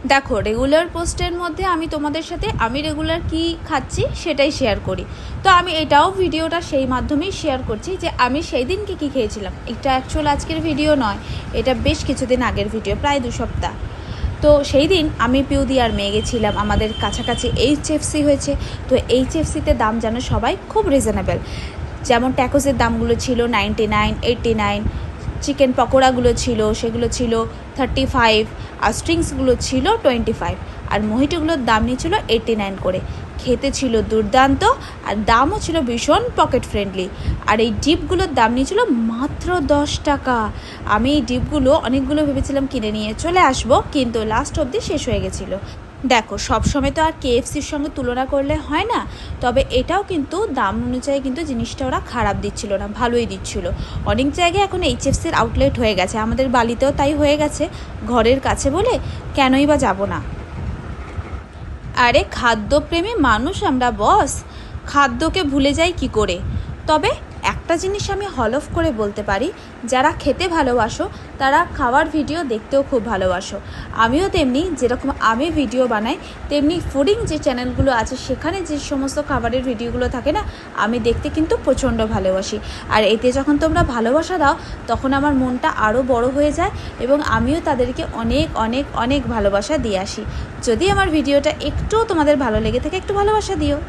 দেখো, রেগুলার পোস্টের মধ্যে আমি তোমাদের সাথে আমি রেগুলার কি খাচ্ছি সেটাই শেয়ার করি। তো আমি এটাও ভিডিওটা সেই মাধ্যমেই শেয়ার করছি যে আমি সেই দিনকে কী খেয়েছিলাম। এটা অ্যাকচুয়াল আজকের ভিডিও নয়, এটা বেশ কিছুদিন আগের ভিডিও, প্রায় 2 সপ্তাহ। তো সেই দিন আমি পিউদি আর মেয়ে গেছিলাম, আমাদের কাছাকাছি এইচএফসি হয়েছে। তো এইচএফসিতে দাম যেন সবাই খুব রিজনেবল। যেমন ট্যাকোসের দামগুলো ছিল 99, 89, চিকেন পকোড়াগুলো ছিল সেগুলো ছিল 35, আর স্ট্রিংসগুলো ছিল 25, আর মোহিটোগুলোর দাম নিয়েছিল 89 করে। খেতে ছিল দুর্দান্ত, আর দামও ছিল ভীষণ পকেট ফ্রেন্ডলি। আর এই ডিপগুলোর দাম নিয়েছিল মাত্র 10 টাকা। আমি এই ডিপগুলো অনেকগুলো ভেবেছিলাম কিনে নিয়ে চলে আসবো, কিন্তু লাস্ট অবধি শেষ হয়ে গেছিলো। দেখো, সবসময় তো আর কেএফসির সঙ্গে তুলনা করলে হয় না, তবে এটাও কিন্তু দাম অনুযায়ী কিন্তু জিনিসটা ওরা খারাপ দিচ্ছিল না, ভালোই দিচ্ছিল। অনেক জায়গায় এখন এইচএফসির আউটলেট হয়ে গেছে, আমাদের বালিতেও তাই হয়ে গেছে। ঘরের কাছে বলে কেনই বা যাব না। আরে খাদ্যপ্রেমী মানুষ আমরা বস, খাদ্যকে ভুলে যাই কি করে। তবে একটা জিনিস আমি হলফ করে বলতে পারি, যারা খেতে ভালোবাসো তারা খাওয়ার ভিডিও দেখতেও খুব ভালোবাসো। আমিও তেমনি, যেরকম আমি ভিডিও বানাই তেমনি ফুডিং যে চ্যানেলগুলো আছে সেখানে যে সমস্ত খাবারের ভিডিওগুলো থাকে না, আমি দেখতে কিন্তু প্রচণ্ড ভালোবাসি। আর এতে যখন তোমরা ভালোবাসা দাও তখন আমার মনটা আরও বড় হয়ে যায়, এবং আমিও তাদেরকে অনেক অনেক অনেক ভালোবাসা দিয়ে আসি। যদি আমার ভিডিওটা একটু তোমাদের ভালো লেগে থাকে, একটু ভালোবাসা দিও।